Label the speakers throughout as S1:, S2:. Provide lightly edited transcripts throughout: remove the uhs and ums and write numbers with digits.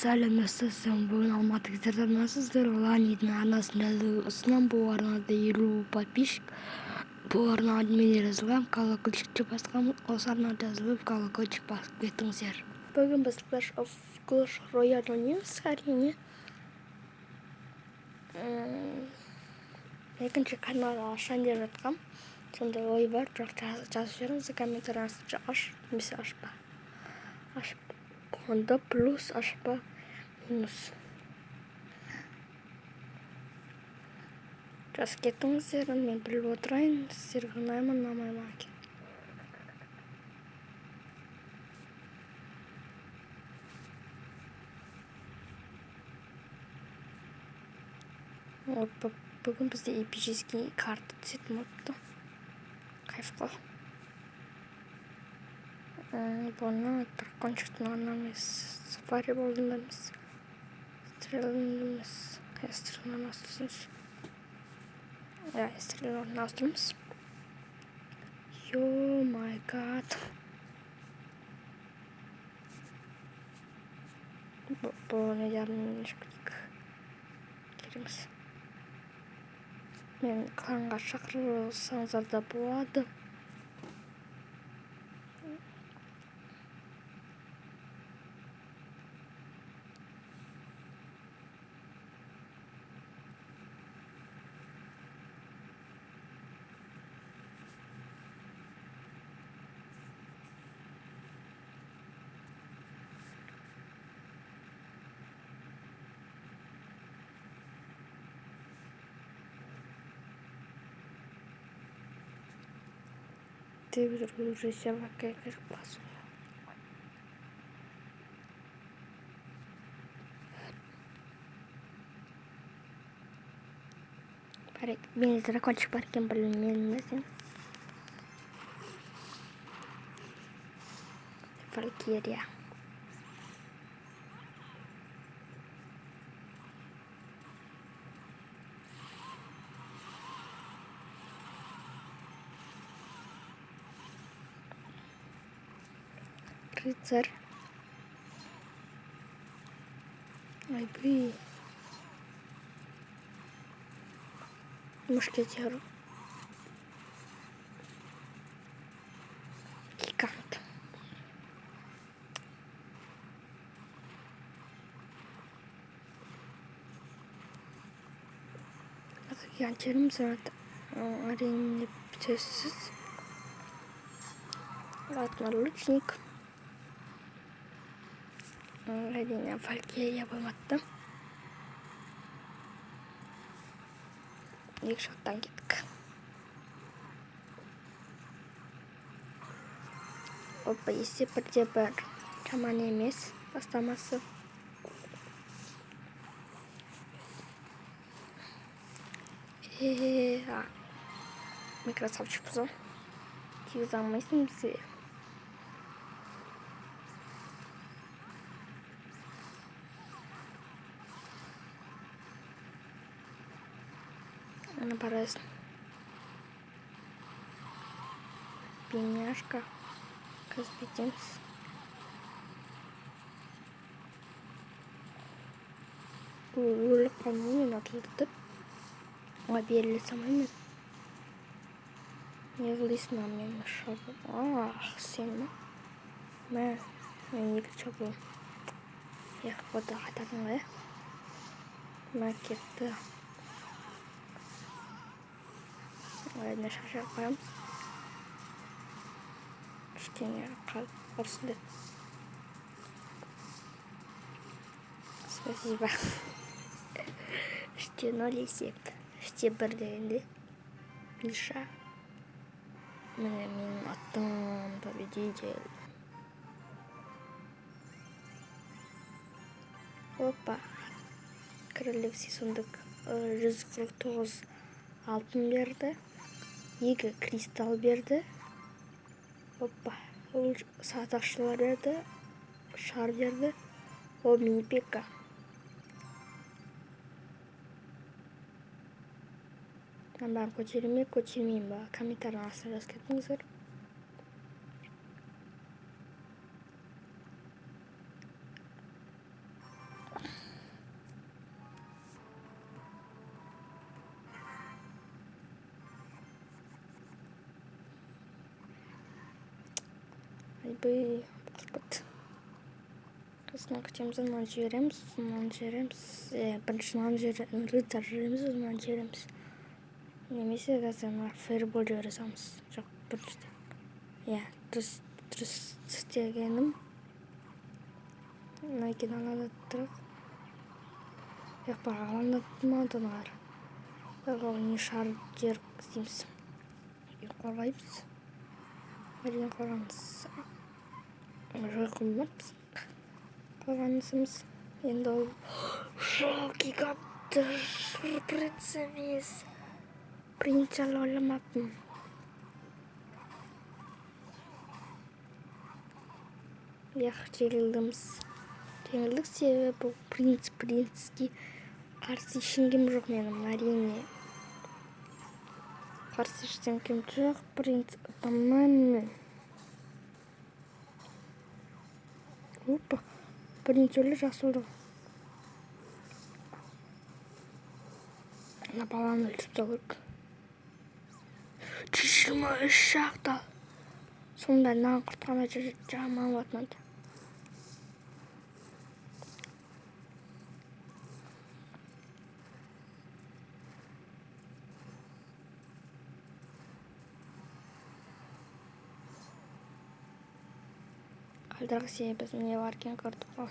S1: сәлеметсіздер, бүгін Алматы кездерді арнасыздар. Ланидің арнасында ұсынам. Бұл арнада 50 подписчик. Бұл арнада мен жазылам, колокольчикті басқам. Осы арнада жазылып, колокольчик басып кетіңіздер. Бүгін біз Clash Royale ойнаймыз, әрине. Екінші канал ашайын деп жатқам. Сондай ой бар, бірақ жазып жіберіңіз комментарий астына. Аш, немесе ашпа. Онда плюс ашпа минус. Жазып кетіңіздер, мен біліп отырайын, сіздерге ұнаймын, ұнамай ма екен. Бүгін бізде эпический карта түсетін болыпты. Кайф қой. Бұны дракончиктің арнамыз, сафари болдыңда емес, стрелін емес, стрелін астырсыншы. Стрелін астырмыз. Йо май гад. Бұны ярын ешкілік кереміз. Мен кланға шақырылсаңыздар да болады. Бір резерваға кіріп басу. Мен дракончик бар екен білмедім. Валькирия. Рыцарь. Ай, блин. Мушкетер. Гигант. Гиганттерім зат. Әрине бітесіз. Ладно, лучник. Әрине Валькирия болматты. Екі жақтан кеттік. Опа, есте бірде бір жаман емес бастамасы. Мы красавчик бұзым. Тегіз алмайсың бізге. Она пораз. Пеняшка. Казбетимс. Өлі қанумен атылдып. Оға берілі самаймен. Не қылдайсың мен шабыл. Сен ма? Мен екі шабыл. Еқіп бода қатардың ғай. Мен кетті. Әдіне шашар қоямыз. Іштеңе қалып ұрсын деп. Спасибо. Іште 0 есеп. Іште 1 дегенде. Миша. Міне менің аттым победитель. Опа. Королевский сундук 149 алтын берді. 2 кристалл берді. Опа. Ол сатақшылар берді. Шар берді. О мини-пекка. Ben көтермеймін ба? Комментарий астына жазып кетіңіздер. Айбай, қорқыт. Сосын күтеміз, мынаны жібереміз, мынаны жібереміз. Бірінші мынаны рыцарь жібереміз, мынаны жібереміз. Немесе қазір мына фейербол жібере саламыз. Жоқ, біріншіден. Дұрыс істегенім. Мынакин алаңдаттырақ. Алаңдаттым анадар. Не шар жер істейміз. Қорғаймыз. Әрине қорғаймыз. Қоймаппыз. Қорғанысымыз. Енді ол гигантты принц емес. Принц жайлы ойламаппын. Жеңілдік себебі бұл принцке қарсы ешкім жоқ менің, әрине. Қарсы ешкім жоқ, принц атаман. Опа, принц өлі жақсы болды. Ана баланы өлтіріп тастау керек. 123 шақты. Сонда нан құртқанда жаман болатын еді. Қалдырғы себебіз не бар екен көрдік қой.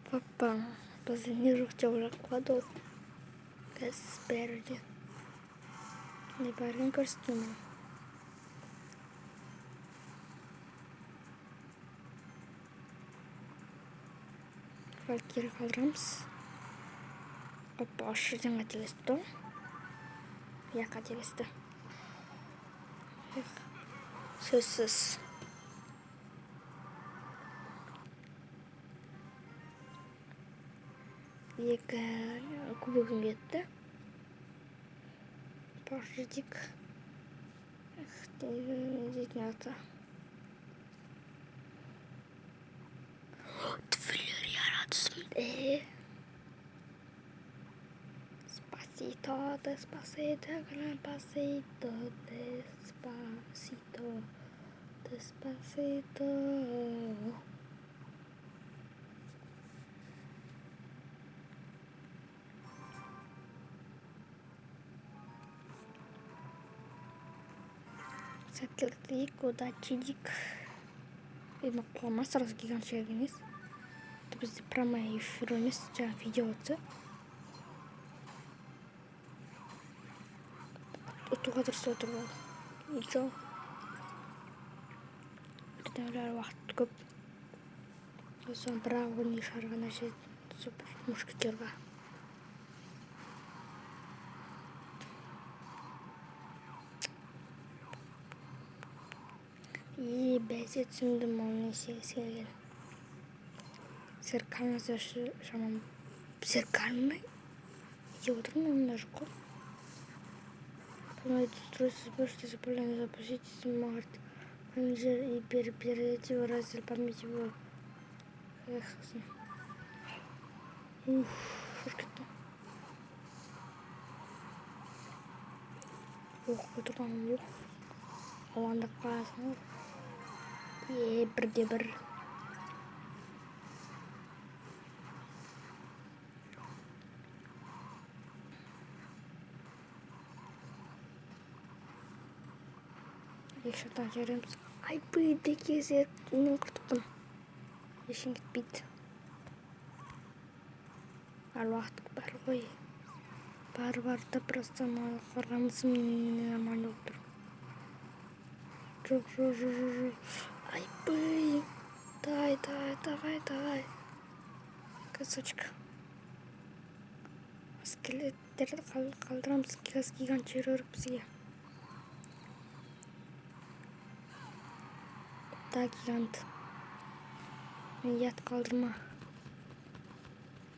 S1: Папа, бізді не жоқ деп ойлап қалды ол. Біз бәрі не бәрін көрсеттім мен. Кері қалдырамыз. Опа, осы жерден қателесті. Қателесті. Сөзсіз. Екі кубогым кетті. Пошедик. Дейтін аты. Твилер яратысым. Despacito, despacito, gran pasito, despacito, despacito. Сәттілік, удачидик. Видно, қолыма сразу гигант жіберген емес. Это бізде прямой эфир емес, жаңа видео отсы. Ұтуға дұрыс отыр ол. Ничего. Бірден уақыт көп. Сосын бірақ не шарғана супер мушкетерға. Бәсе түсіндім ол несеге келген. Зеркальный шамам. Зеркальный? Где отырмын, онда жоқ қой. Помогите устройство, сбросьте заполнение, запустите смарт. Менеджер и перейдите в раздел памяти. Шуркетті. Отырған оқ. Алаңдап қаласың. Бірде бір. Екшаттан жереміз. Айбай, бекезер. Мен құртықпын. Ешін кетпейді. Ал уақыт бар ғой. Бар-барды просто қорғанысым нормально отыр. Жоқ. Айбай. Давай. Косочка. Скелеттерді қалдырамыз. Гигант жер өріп бізге. Да, гигант. Мен ят қалдырма.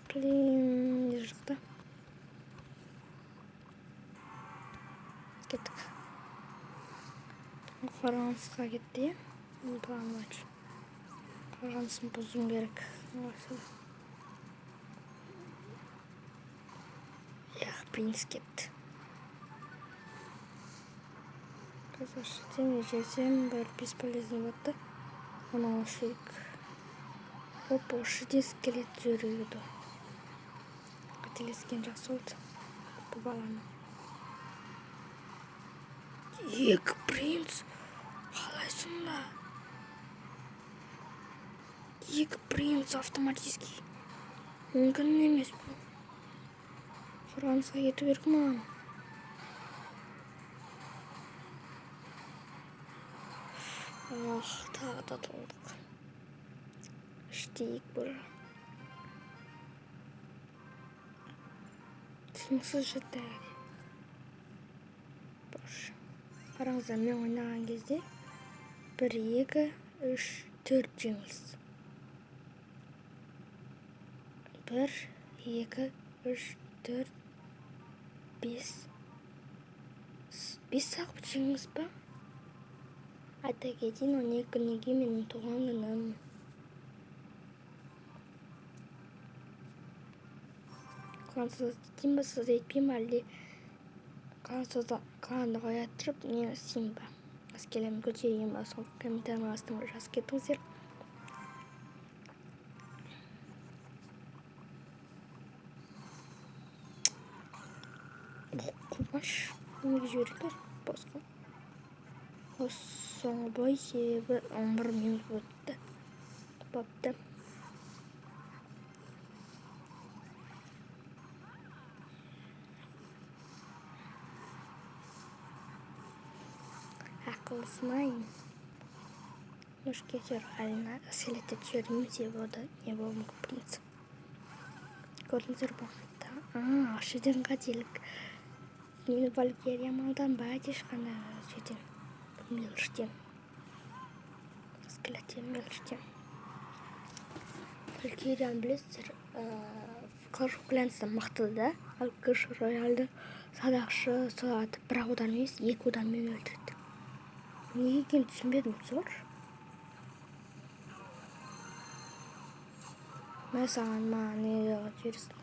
S1: Блин, не жақта. Кеттік. Қорғанысқа кетті, е? Қорғанысын бұзым керек. Принц кетті. Қазір жетем, жесем бір бесполезный болды. Оны ашайық. Оп, ошыде скелет жүреді. Қателескен жақсы болды. Бұл баланы. Екі принц. Қалайсың ба? Екі принц автоматический. Мүмкін емес бұл. Сұранысқа кету керек маған. Тағы да толдық. Іштейік бұл. Түсініксіз жетті. Қараңыздар, мен ойнаған кезде 1, 2, 3, 4 жеңіліс. 1, 2, 3, 4, 5. 5 сағып жеңіліс ба? Айта кетейін, 12 күнге менің туған күнім. Қансыз дейін ба, сіз етпейін ба, әлде қаланды қоя тұрып, не істейін ба? Әскелемін көтерейін ба, сол комментарияның астына жазып кетіңіздер. Құлмаш, неге жібереді босқа? Соңғы бой себебі 11 минут өтті. Бапты. Ақылысынайын. Мушкетер әліна әскелетті түсердім себебі не болу мүмкін принцип. Көрдіңіздер ба? Ашыден қателік. Мені Валькирия малдан бәйт ешқандай жетен. Меліштен. Скелеттен меліштен. Валькирияны білесіздер, Clash of Clans'та мықты да, ал Clash Royale'ді садақшы соғады, бірақ одан емес, 2 оданмен өлтірді. Неге екенін түсінбедім, зор. Мен саған неге жібересің?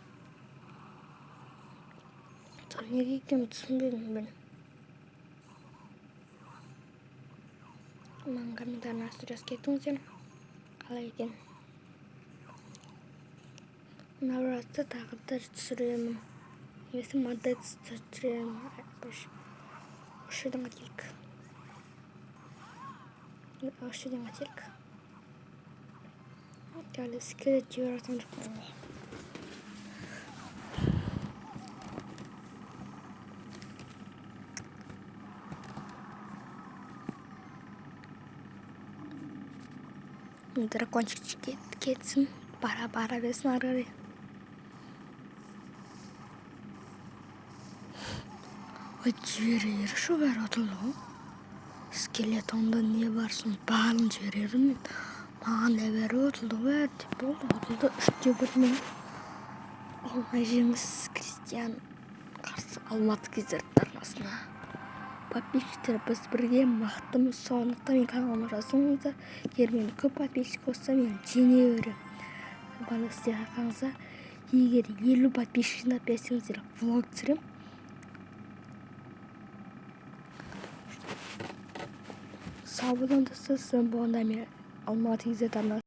S1: Неге екенін түсінбедім мен. Маған комментарияның астына жазып кетіңіздер. Қалай екен? Навратты тағы да түсіремін. Немесе модель түсіремін. Ошыдан қателік. Ошыдан қателік. Әлі скелет жіберетін жоқпын. Дракончик кетсін, бара берсін ары қарай. Жіберер шу бәрі отылды ғой. Скелет онда не барсын, барын жіберерім мен. Маған да бәрі отылды ғой, әртіп болды. Отылды 3-1 мен. Оңай жеңіс Кристиан қарсы Алматы кездердің арнасына. Подписчиктер, біз бірге мақтымыз, сондықтан мен каналыма жазыңыздар. Егер мен көп подписчик болса, мен жеңе өрем. Барлық сіздер арқаңызда. Егер 50 подписчик жинап берсеңіздер, влог түсірем. Сау болыңыздар, болғанда мен Алматы кездердің арнасына